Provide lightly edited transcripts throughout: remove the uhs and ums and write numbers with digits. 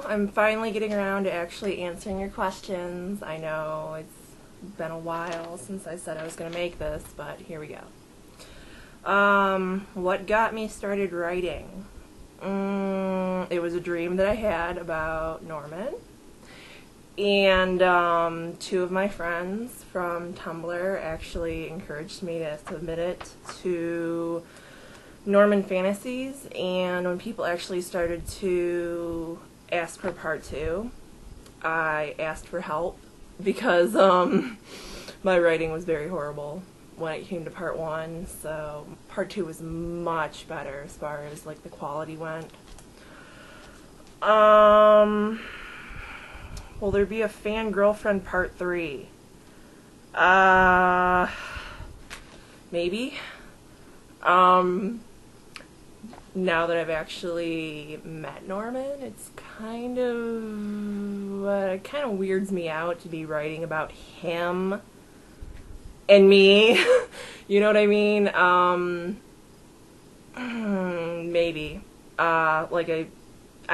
go. I'm finally getting around to actually answering your questions. I know it's been a while since I said I was going to make this, but here we go. What got me started writing? It was a dream that I had about Norman. And two of my friends from Tumblr actually encouraged me to submit it to Norman Fantasies, and when people actually started to ask for part 2, I asked for help because my writing was very horrible when it came to part 1, so part 2 was much better as far as like the quality went. Will there be a Fangirlfriend part 3? Maybe. Now that I've actually met Norman, it's kind of weirds me out to be writing about him and me. You know what I mean? Maybe. I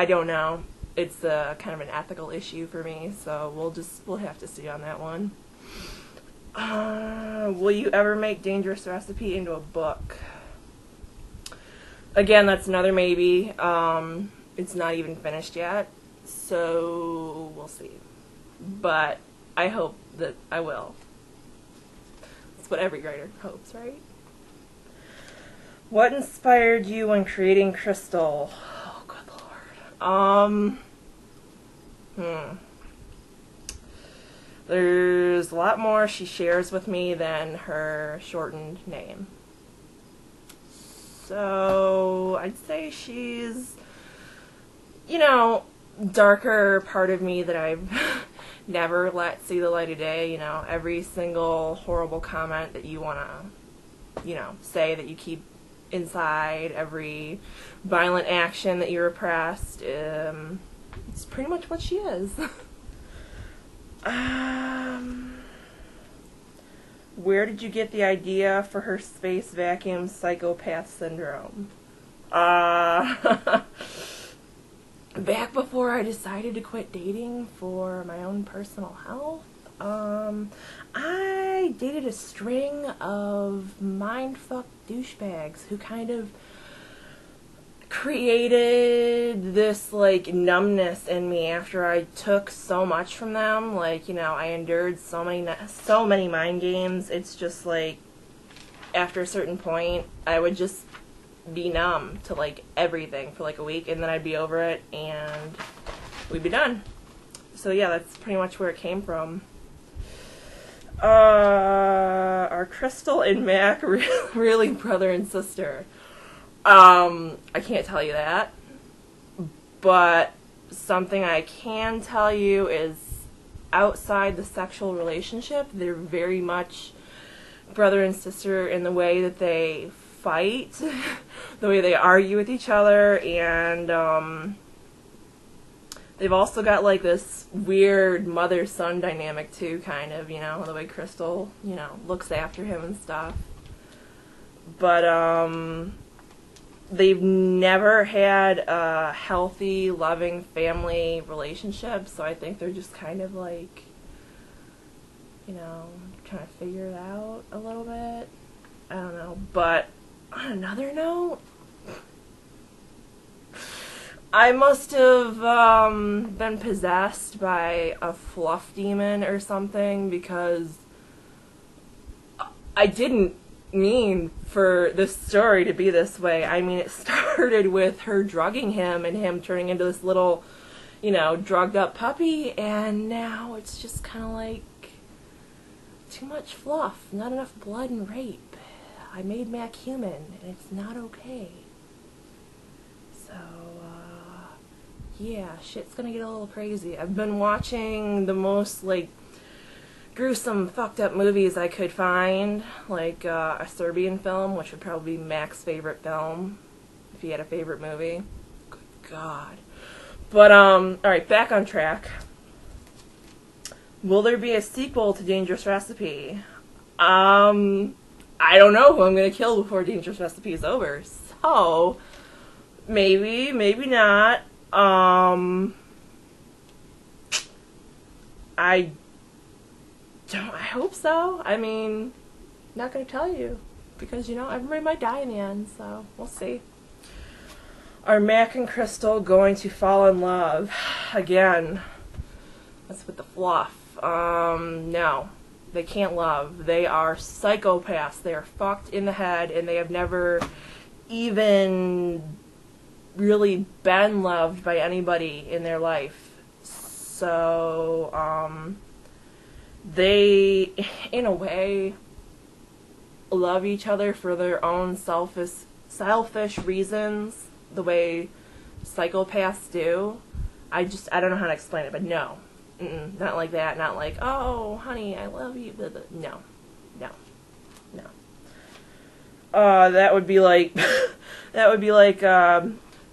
don't know. It's kind of an ethical issue for me, so we'll have to see on that one. Will you ever make Dangerous Recipe into a book? Again, that's another maybe. It's not even finished yet, so we'll see. But I hope that I will. That's what every writer hopes, right? What inspired you when creating Crystal? Oh, good lord. There's a lot more she shares with me than her shortened name. So I'd say she's, darker part of me that I've never let see the light of day. Every single horrible comment that you want to, say that you keep inside, every violent action that you repressed, it's pretty much what she is. Where did you get the idea for her space vacuum psychopath syndrome? Back before I decided to quit dating for my own personal health, I dated a string of mindfuck douchebags who kind of created this numbness in me after I took so much from them. I endured so many mind games. It's just after a certain point I would just be numb to everything for a week, and then I'd be over it and we'd be done. So yeah, that's pretty much where it came from. Are Crystal and Mac really brother and sister? I can't tell you that, but something I can tell you is outside the sexual relationship, they're very much brother and sister in the way that they fight, the way they argue with each other, and they've also got this weird mother-son dynamic too, kind of, the way Crystal, looks after him and stuff. But, they've never had a healthy, loving family relationship, so I think they're just kind of trying to figure it out a little bit. I don't know. But on another note, I must have been possessed by a fluff demon or something, because I didn't mean for this story to be this way. I mean, it started with her drugging him and him turning into this little, drugged up puppy, and now it's just kind of too much fluff, not enough blood and rape. I made Mac human, and it's not okay. So, yeah, shit's gonna get a little crazy. I've been watching the most, gruesome, fucked up movies I could find, a Serbian film, which would probably be Mac's favorite film, if he had a favorite movie. Good God. But, alright, back on track. Will there be a sequel to Dangerous Recipe? I don't know who I'm gonna kill before Dangerous Recipe is over, so maybe, maybe not. I hope so. I mean, not gonna tell you, because, you know, everybody might die in the end, so we'll see. Are Mac and Crystal going to fall in love? Again, that's with the fluff. No. They can't love. They are psychopaths. They are fucked in the head, and they have never even really been loved by anybody in their life. So, they, in a way, love each other for their own selfish reasons, the way psychopaths do. I don't know how to explain it, but no. Not like that. Not like, oh, honey, I love you. No. That would be like,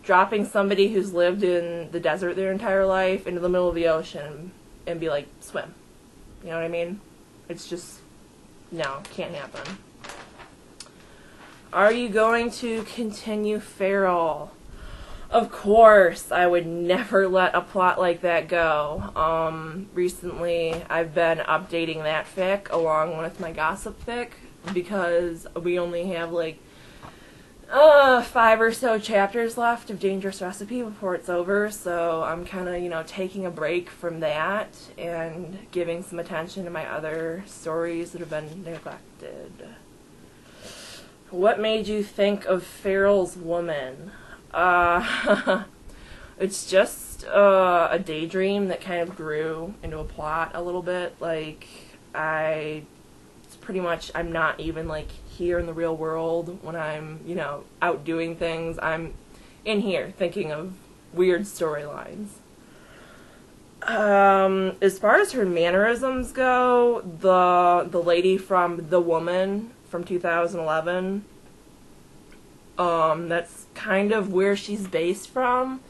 dropping somebody who's lived in the desert their entire life into the middle of the ocean and be like, swim. You know what I mean? It's just, no, can't happen. Are you going to continue Feral? Of course, I would never let a plot like that go. Recently, I've been updating that fic along with my gossip fic, because we only have like 5 or so chapters left of Dangerous Recipe before it's over, so I'm kind of, you know, taking a break from that and giving some attention to my other stories that have been neglected. What made you think of Feral's Woman? It's just a daydream that kind of grew into a plot a little bit. Like, it's pretty much, I'm not even like here in the real world when I'm, you know, out doing things. I'm in here thinking of weird storylines. As far as her mannerisms go, the lady from The Woman from 2011, that's kind of where she's based from.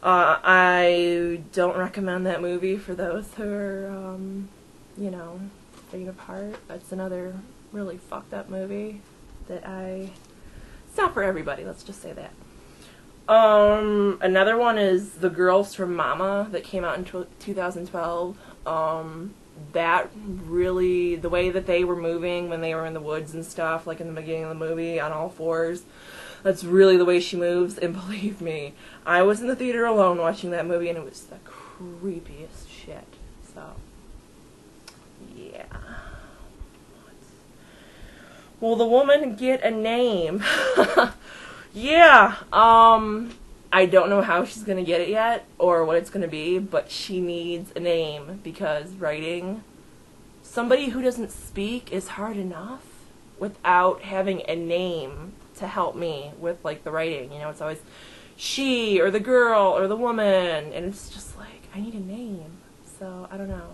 I don't recommend that movie for those who are, you know, faint of heart. That's another really fucked up movie that it's not for everybody, let's just say that. Another one is The Girls from Mama that came out in 2012. That really, the way that they were moving when they were in the woods and stuff, like in the beginning of the movie, on all fours, that's really the way she moves, and believe me, I was in the theater alone watching that movie, and it was the creepiest shit, so, yeah. Will the woman get a name? Yeah, I don't know how she's gonna get it yet, or what it's gonna be, but she needs a name, because writing somebody who doesn't speak is hard enough without having a name to help me with, like, the writing. You know, it's always she, or the girl, or the woman, and it's just like, I need a name. So, I don't know.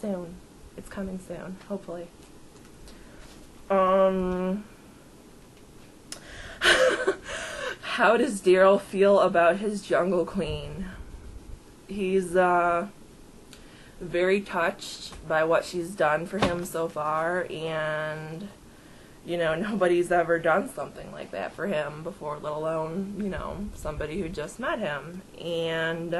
Soon. It's coming soon, hopefully. How does Daryl feel about his Jungle Queen? He's, very touched by what she's done for him so far, and, you know, nobody's ever done something like that for him before, let alone, you know, somebody who just met him. And,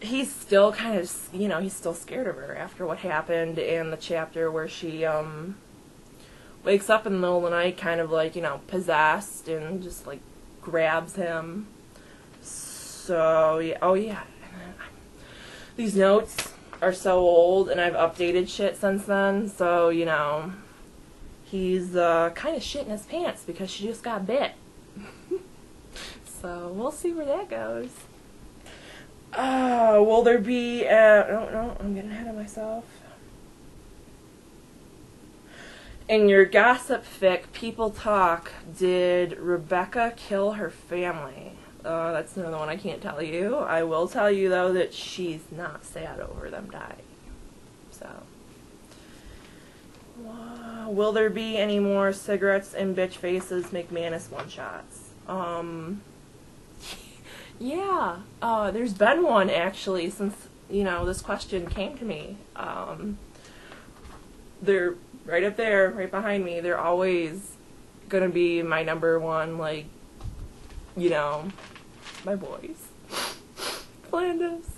he's still kind of, you know, he's still scared of her after what happened in the chapter where she, wakes up in the middle of the night kind of like, you know, possessed, and just, like, grabs him. So, yeah, oh yeah. These notes are so old, and I've updated shit since then, so, you know, he's, kind of shitting his pants because she just got bit. So, we'll see where that goes. Will there be, no, I'm getting ahead of myself. In your gossip fic, People Talk, did Rebecca kill her family? That's another one I can't tell you. I will tell you, though, that she's not sad over them dying. So. Will there be any more Cigarettes and Bitch Faces McManus one-shots? Yeah. There's been one, actually, since, you know, this question came to me. They're right up there, right behind me. They're always gonna be my number one, like, you know, my boys. planned this.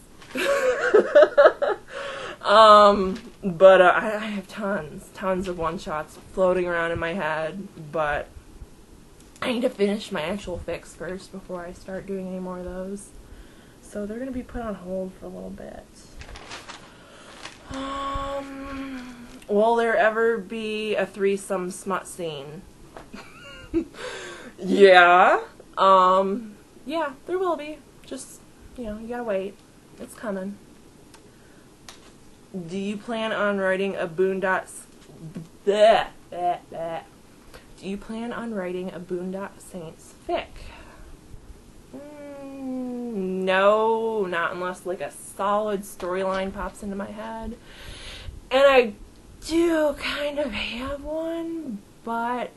But I have tons of one-shots floating around in my head, but I need to finish my actual fix first before I start doing any more of those. So they're going to be put on hold for a little bit. Will there ever be a threesome smut scene? Yeah. Yeah, there will be. Just, you gotta wait. It's coming. Do you plan on writing a Do you plan on writing a Boondock Saints fic? No, not unless like a solid storyline pops into my head. And I do kind of have one, but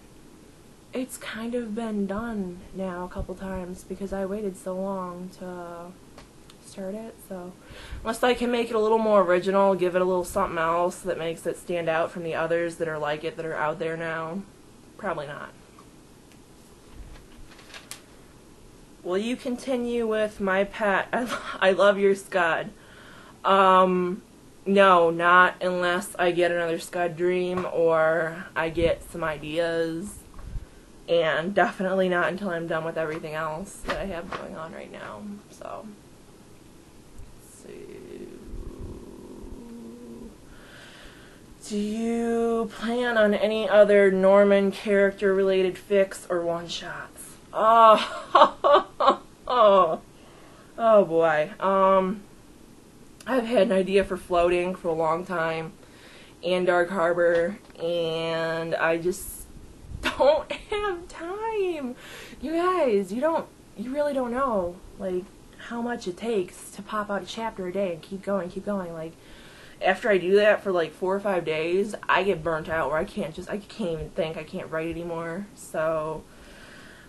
it's kind of been done now a couple times because I waited so long to start it. So unless I can make it a little more original, give it a little something else that makes it stand out from the others that are like it, that are out there now, probably not. Will you continue with My Pet? I love your Scud. No, not unless I get another Scud dream or I get some ideas. And definitely not until I'm done with everything else that I have going on right now. So, do you plan on any other Norman character related fics or one-shots? Oh, oh boy. I've had an idea for Floating for a long time and Dark Harbor, and I just don't have time. You guys, you really don't know, like, how much it takes to pop out a chapter a day and keep going. Like, after I do that for like 4 or 5 days, I get burnt out where I can't even think, I can't write anymore. So,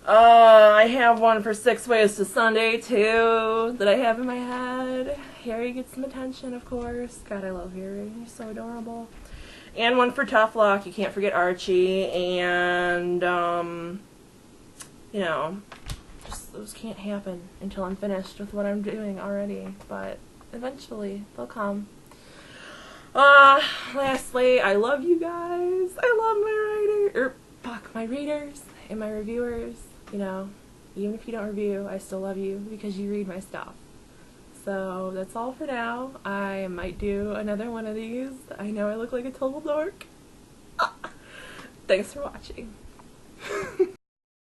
I have one for 6 Ways to Sunday, too, that I have in my head. Harry gets some attention, of course. God, I love Harry. He's so adorable. And one for Tough Luck. You can't forget Archie. And, just those can't happen until I'm finished with what I'm doing already. But eventually, they'll come. Lastly, I love you guys. I love my readers and my reviewers. Even if you don't review, I still love you because you read my stuff. So that's all for now. I might do another one of these. I know I look like a total dork. Thanks for watching.